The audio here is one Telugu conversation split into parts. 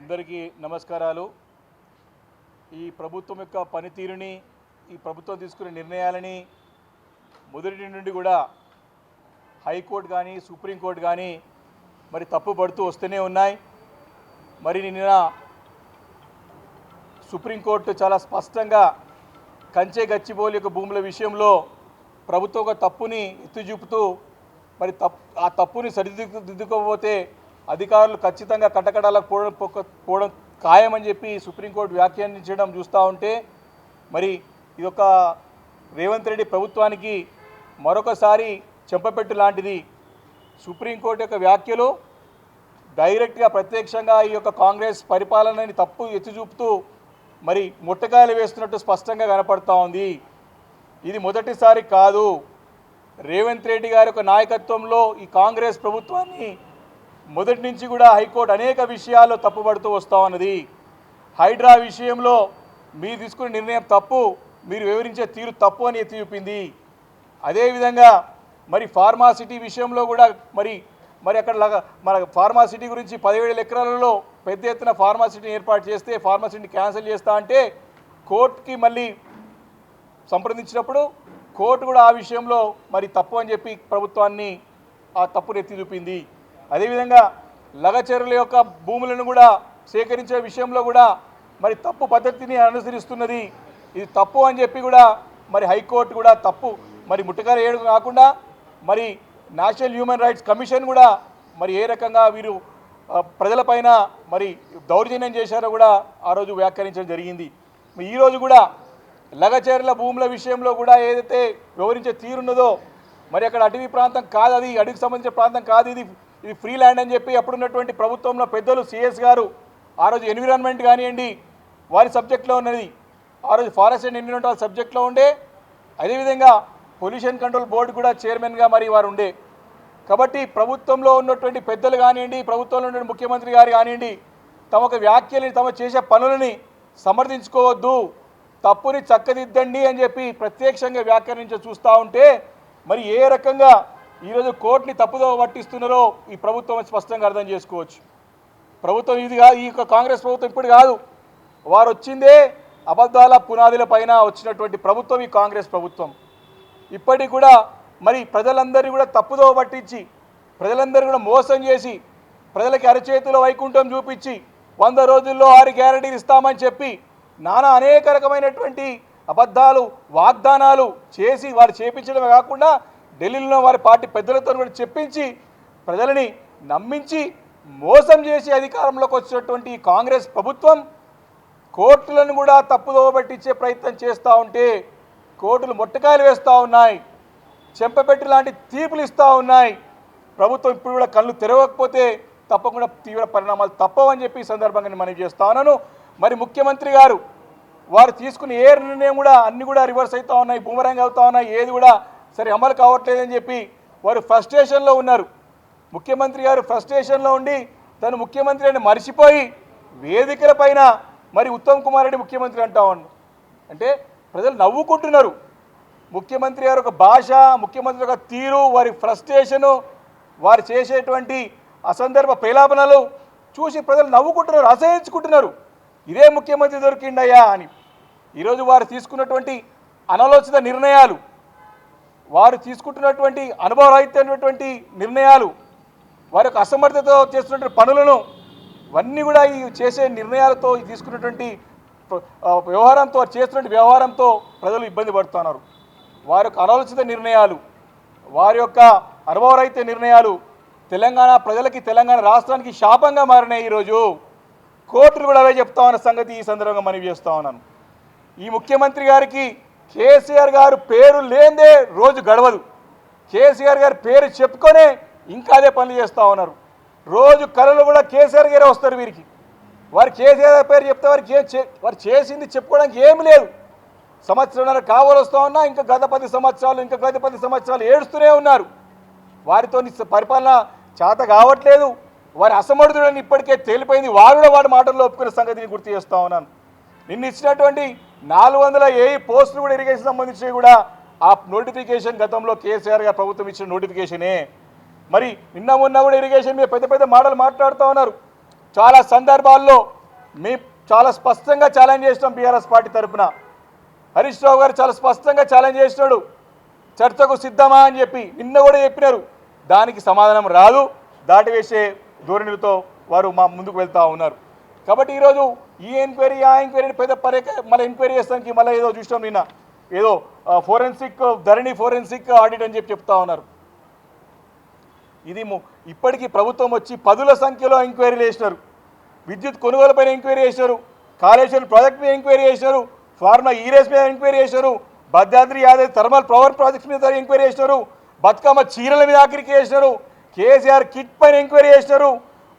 అందరికీ నమస్కారాలు. ఈ ప్రభుత్వం యొక్క పనితీరుని, ఈ ప్రభుత్వం తీసుకునే నిర్ణయాలని మొదటి నుండి కూడా హైకోర్టు కానీ సుప్రీంకోర్టు కానీ మరి తప్పుపడుతూ వస్తూనే ఉన్నాయి. మరి నిన్న సుప్రీంకోర్టు చాలా స్పష్టంగా కంచె గచ్చిబౌలి యొక్క భూముల విషయంలో ప్రభుత్వం ఒక తప్పుని ఎత్తి చూపుతూ మరి ఆ తప్పుని సరిదిద్దుకోకపోతే అధికారులు ఖచ్చితంగా కటకటాలకు పోవడం ఖాయమని చెప్పి సుప్రీంకోర్టు వ్యాఖ్యానించడం చూస్తూ ఉంటే మరి ఇది ఒక రేవంత్ రెడ్డి ప్రభుత్వానికి మరొకసారి చెంపపెట్టు లాంటిది. సుప్రీంకోర్టు యొక్క వ్యాఖ్యలు డైరెక్ట్గా ప్రత్యక్షంగా ఈ యొక్క కాంగ్రెస్ పరిపాలనని తప్పు ఎత్తి చూపుతూ మరి ముట్టకాయలు వేస్తున్నట్టు స్పష్టంగా కనపడతా ఉంది. ఇది మొదటిసారి కాదు. రేవంత్ రెడ్డి గారి యొక్క నాయకత్వంలో ఈ కాంగ్రెస్ ప్రభుత్వాన్ని మొదటి నుంచి కూడా హైకోర్టు అనేక విషయాల్లో తప్పుపడుతూ వస్తూ ఉన్నది. హైడ్రా విషయంలో మీరు తీసుకునే నిర్ణయం తప్పు, మీరు వివరించే తీరు తప్పు అని ఎత్తి చూపింది. అదేవిధంగా మరి ఫార్మాసిటీ విషయంలో కూడా మరి అక్కడ మన ఫార్మాసిటీ గురించి 17,000 ఎకరాలలో పెద్ద ఎత్తున ఫార్మాసిటీని ఏర్పాటు చేస్తే ఫార్మాసిటీని క్యాన్సిల్ చేస్తా అంటే కోర్టుకి మళ్ళీ సంప్రదించినప్పుడు కోర్టు కూడా ఆ విషయంలో మరి తప్పు అని చెప్పి ప్రభుత్వాన్ని ఆ తప్పును ఎత్తి చూపింది. అదేవిధంగా లగచర్ల యొక్క భూములను కూడా సేకరించే విషయంలో కూడా మరి తప్పు పద్ధతిని అనుసరిస్తున్నది. ఇది తప్పు అని చెప్పి కూడా మరి హైకోర్టు కూడా తప్పు మరి ముట్టకాలు వేయడం కాకుండా మరి నేషనల్ హ్యూమన్ రైట్స్ కమిషన్ కూడా మరి ఏ రకంగా వీరు ప్రజలపైన మరి దౌర్జన్యం చేశారో కూడా ఆ రోజు వ్యాఖ్యానించడం జరిగింది. ఈరోజు కూడా లగచర్ల భూముల విషయంలో కూడా ఏదైతే వివరించే తీరున్నదో మరి అక్కడ అటవీ ప్రాంతం కాదు, అది అడవికి సంబంధించిన ప్రాంతం కాదు, ఇది ఫ్రీ ల్యాండ్ అని చెప్పి అప్పుడున్నటువంటి ప్రభుత్వంలో పెద్దలు సిఎస్ గారు ఆ రోజు ఎన్విరాన్మెంట్ కానివ్వండి వారి సబ్జెక్ట్లో ఉన్నది, ఆ రోజు ఫారెస్ట్ అండ్ ఎన్విరాన్మెంట్ సబ్జెక్ట్లో ఉండే. అదేవిధంగా పొల్యూషన్ కంట్రోల్ బోర్డు కూడా చైర్మన్గా మరి వారు ఉండే. కాబట్టి ప్రభుత్వంలో ఉన్నటువంటి పెద్దలు కానివ్వండి, ప్రభుత్వంలో ఉన్నటువంటి ముఖ్యమంత్రి గారు కానివ్వండి తమకు వ్యాఖ్యలని తమ చేసే పనులని సమర్థించుకోవద్దు, తప్పుని చక్కదిద్దండి అని చెప్పి ప్రత్యక్షంగా వ్యాఖ్యానించి చూస్తూ ఉంటే మరి ఏ రకంగా ఈరోజు కోర్టుని తప్పుదో పట్టిస్తున్నారో ఈ ప్రభుత్వం స్పష్టంగా అర్థం చేసుకోవచ్చు. ప్రభుత్వం ఇది కాదు, ఈ కాంగ్రెస్ ప్రభుత్వం ఇప్పుడు కాదు, వారు వచ్చిందే అబద్ధాల పునాదుల పైన వచ్చినటువంటి ప్రభుత్వం ఈ కాంగ్రెస్ ప్రభుత్వం. ఇప్పటికి కూడా మరి ప్రజలందరినీ కూడా తప్పుదో పట్టించి ప్రజలందరూ కూడా మోసం చేసి ప్రజలకి అరచేతిలో వైకుంఠం చూపించి 100 రోజుల్లో 6 గ్యారెంటీలు ఇస్తామని చెప్పి నానా అనేక రకమైనటువంటి అబద్ధాలు వాగ్దానాలు చేసి వారు చేపించడమే కాకుండా ఢిల్లీలో వారి పార్టీ పెద్దలతో కూడా చెప్పించి ప్రజలని నమ్మించి మోసం చేసి అధికారంలోకి వచ్చినటువంటి కాంగ్రెస్ ప్రభుత్వం కోర్టులను కూడా తప్పుదో పట్టించే ప్రయత్నం చేస్తూ ఉంటే కోర్టులు మొట్టకాయలు వేస్తూ ఉన్నాయి, చెంపపెట్టి లాంటి తీర్పులు ఇస్తూ ఉన్నాయి. ప్రభుత్వం ఇప్పుడు కూడా కళ్ళు తెరవకపోతే తప్పకుండా తీవ్ర పరిణామాలు తప్పవని చెప్పి ఈ సందర్భంగా మనం చేస్తా ఉన్నాను. మరి ముఖ్యమంత్రి గారు వారు తీసుకున్న ఏ నిర్ణయం కూడా అన్నీ కూడా రివర్స్ అవుతూ ఉన్నాయి, బూమరాంగ్ అవుతూ ఉన్నాయి, ఏది కూడా సరే అమలు కావట్లేదని చెప్పి వారు ఫ్రస్ట్రేషన్లో ఉన్నారు. ముఖ్యమంత్రి గారు ఫ్రస్ట్రేషన్లో ఉండి తను ముఖ్యమంత్రి అని మర్చిపోయి వేదికల పైన మరి ఉత్తమ్ కుమార్ రెడ్డి ముఖ్యమంత్రి అంటా ఉన్నాడు. అంటే ప్రజలు నవ్వుకుంటున్నారు. ముఖ్యమంత్రి గారు ఒక భాష, ముఖ్యమంత్రి ఒక తీరు, వారి ఫ్రస్ట్రేషను, వారు చేసేటువంటి అసందర్భ ప్రేలాపనలు చూసి ప్రజలు నవ్వుకుంటున్నారు, అసహించుకుంటున్నారు. ఇదే ముఖ్యమంత్రి దొరికిండయ్యా అని. ఈరోజు వారు తీసుకున్నటువంటి అనాలోచిత నిర్ణయాలు, వారు తీసుకుంటున్నటువంటి అనుభవరహితమైనటువంటి నిర్ణయాలు, వారి యొక్క అసమర్థతతో చేస్తున్నటువంటి పనులను ఇవన్నీ కూడా ఈ చేసే నిర్ణయాలతో తీసుకున్నటువంటి వ్యవహారంతో చేస్తున్న వ్యవహారంతో ప్రజలు ఇబ్బంది పడుతున్నారు. వారి యొక్క అనాలోచిత నిర్ణయాలు, వారి యొక్క అనుభవరహిత నిర్ణయాలు తెలంగాణ ప్రజలకి, తెలంగాణ రాష్ట్రానికి శాపంగా మారినాయి. ఈరోజు కోర్టులు కూడా అవే చెప్తా ఉన్న సంగతి ఈ సందర్భంగా మనవి చేస్తూ ఉన్నాను. ఈ ముఖ్యమంత్రి గారికి కేసీఆర్ గారు పేరు లేదే రోజు గడవదు. కేసీఆర్ గారి పేరు చెప్పుకొనే ఇంకా అదే పనులు చేస్తూ ఉన్నారు. రోజు కళలు కూడా కేసీఆర్ గారే వస్తారు వీరికి. వారు కేసీఆర్ పేరు చెప్తే వారు చేసింది చెప్పుకోవడానికి ఏమి లేదు. సంవత్సరంన్నర కావాలి వస్తూ ఉన్నా ఇంకా గత 10 సంవత్సరాలు ఏడుస్తూనే ఉన్నారు. వారితో పరిపాలన చేత కావట్లేదు, వారి అసమర్థుడని ఇప్పటికే తేలిపోయింది. వారు కూడా వాడి మాటల్లో ఒప్పుకునే సంగతిని గుర్తు చేస్తూ ఉన్నాను. నిన్న ఇచ్చినటువంటి 400 పోస్టులు కూడా ఇరిగేషన్ సంబంధించి కూడా ఆ నోటిఫికేషన్ గతంలో కేసీఆర్ గారు ప్రభుత్వం ఇచ్చిన నోటిఫికేషనే. మరి నిన్న మొన్న కూడా ఇరిగేషన్ మీద పెద్ద పెద్ద మాటలు మాట్లాడుతూ ఉన్నారు. చాలా సందర్భాల్లో మేము చాలా స్పష్టంగా ఛాలెంజ్ చేసినాం బీఆర్ఎస్ పార్టీ తరఫున. హరీష్ రావు గారు చాలా స్పష్టంగా ఛాలెంజ్ చేసినాడు, చర్చకు సిద్ధమా అని చెప్పి నిన్న కూడా చెప్పినారు. దానికి సమాధానం రాదు, దాటివేసే ధోరణితో వారు మా ముందుకు వెళ్తూ ఉన్నారు. కాబట్టి ఈరోజు ఈ ఎంక్వైరీ ఆ ఎంక్వైరీని పెద్ద మళ్ళీ ఎంక్వైరీ చేస్తానికి మళ్ళీ ఏదో చూసినాం నిన్న, ఏదో ధరణి ఫోరెన్సిక్ ఆడిట్ అని చెప్పి చెప్తా ఉన్నారు. ఇది ఇప్పటికీ ప్రభుత్వం వచ్చి 10ల సంఖ్యలో ఎంక్వైరీలు చేసినారు. విద్యుత్ కొనుగోలు పైన ఎంక్వైరీ చేసినారు, కాళేశ్వరం ప్రాజెక్ట్ మీద ఎంక్వైరీ చేసినారు, ఫార్మా ఈరేస్ మీద ఎంక్వైరీ చేసినారు, Bhadradri Yadav thermal power projects మీద ఎంక్వైరీ చేసినారు, బతుకమ్మ చీరల మీద ఆఖరికి చేసినారు, కేసీఆర్ కిట్ పైన ఎంక్వైరీ చేసినారు,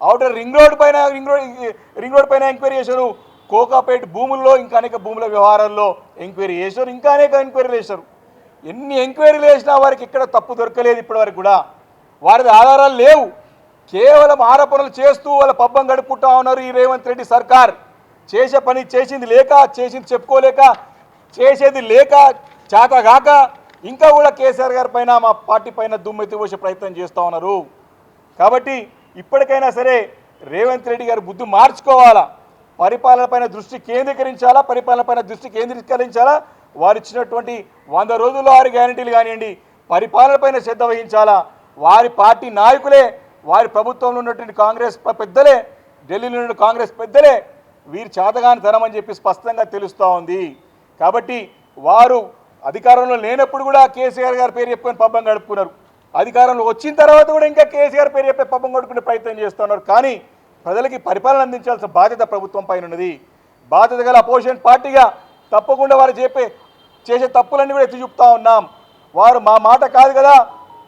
అవుటర్ రింగ్ రోడ్ పైన ఎంక్వైరీ చేశారు, కోకాపేట భూముల్లో ఇంకా అనేక భూముల వ్యవహారాల్లో ఎంక్వైరీ చేశారు, ఇంకా అనేక ఎంక్వైరీలు చేశారు. ఎన్ని ఎంక్వైరీలు చేసినా వారికి ఇక్కడ తప్పు దొరకలేదు. ఇప్పటివరకు కూడా వారిది ఆధారాలు లేవు. కేవలం ఆరోపణలు చేస్తూ వాళ్ళ పబ్బం గడుపుకుంటా ఉన్నారు ఈ రేవంత్ రెడ్డి సర్కార్. చేసే పని చేసింది లేక, చేసింది చెప్పుకోలేక, చేసేది లేక, చేతగాక ఇంకా కూడా కేసీఆర్ గారి పైన మా పార్టీ పైన దుమ్మెత్తి పోసే ప్రయత్నం చేస్తూ ఉన్నారు. కాబట్టి ఇప్పటికైనా సరే రేవంత్ రెడ్డి గారు బుద్ధి మార్చుకోవాలా, పరిపాలన పైన దృష్టి కేంద్రీకరించాలా, వారు ఇచ్చినటువంటి 100 రోజుల్లో 6 గ్యారెంటీలు కానివ్వండి, పరిపాలన పైన శ్రద్ధ వహించాలా. వారి పార్టీ నాయకులే, వారి ప్రభుత్వంలో ఉన్నటువంటి కాంగ్రెస్ పెద్దలే, ఢిల్లీలో ఉన్న కాంగ్రెస్ పెద్దలే వీరు చేతగాని తరం అని చెప్పి స్పష్టంగా తెలుస్తూ ఉంది. కాబట్టి వారు అధికారంలో లేనప్పుడు కూడా కేసీఆర్ గారి పేరు చెప్పుకొని పబ్బం గడుపుకున్నారు. అధికారంలో వచ్చిన తర్వాత కూడా ఇంకా కేసీఆర్ పేరు చెప్పే పబ్బం కొట్టుకునే ప్రయత్నం చేస్తున్నారు. కానీ ప్రజలకి పరిపాలన అందించాల్సిన బాధ్యత ప్రభుత్వం పైన ఉన్నది. బాధ్యత గల అపోజిషన్ పార్టీగా తప్పకుండా వారు చేసే తప్పులన్నీ కూడా ఎత్తి చూపుతా ఉన్నాం. వారు మా మాట కాదు కదా,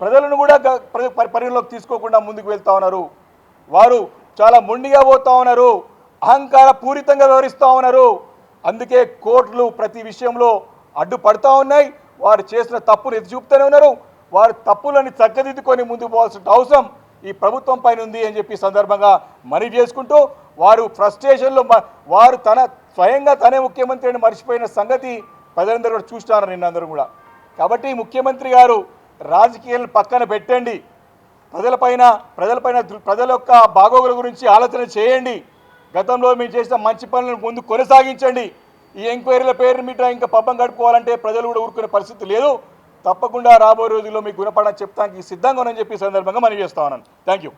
ప్రజలను కూడా పరిగణలోకి తీసుకోకుండా ముందుకు వెళ్తూ ఉన్నారు. వారు చాలా మొండిగా పోతూ ఉన్నారు, అహంకార పూరితంగా వ్యవహరిస్తూ ఉన్నారు. అందుకే కోర్టులు ప్రతి విషయంలో అడ్డుపడుతూ ఉన్నాయి. వారు చేసిన తప్పులు ఎత్తి చూపుతూనే ఉన్నారు. వారు తప్పులని చక్కదిద్దుకొని ముందుకు పోవాల్సిన అవసరం ఈ ప్రభుత్వం పైన ఉంది అని చెప్పి సందర్భంగా మనవి చేసుకుంటూ, వారు ఫ్రస్ట్రేషన్లో వారు స్వయంగా తనే ముఖ్యమంత్రి అని మర్చిపోయిన సంగతి ప్రజలందరూ కూడా చూస్తున్నారు నిన్నందరూ కూడా. కాబట్టి ముఖ్యమంత్రి గారు రాజకీయాలను పక్కన పెట్టండి, ప్రజల యొక్క బాగోగుల గురించి ఆలోచన చేయండి. గతంలో మీరు చేసిన మంచి పనులను ముందు కొనసాగించండి. ఈ ఎంక్వైరీల పేరు మీద ఇంకా పబ్బం గడుపుకోవాలంటే ప్రజలు కూడా ఊరుకునే పరిస్థితి లేదు. తప్పకుండా రాబోయే రోజుల్లో మీకు గుణపడని చెప్తానికి సిద్ధంగా ఉన్నానని చెప్పి సందర్భంగా మనవి చేస్తా ఉన్నాను. Thank you.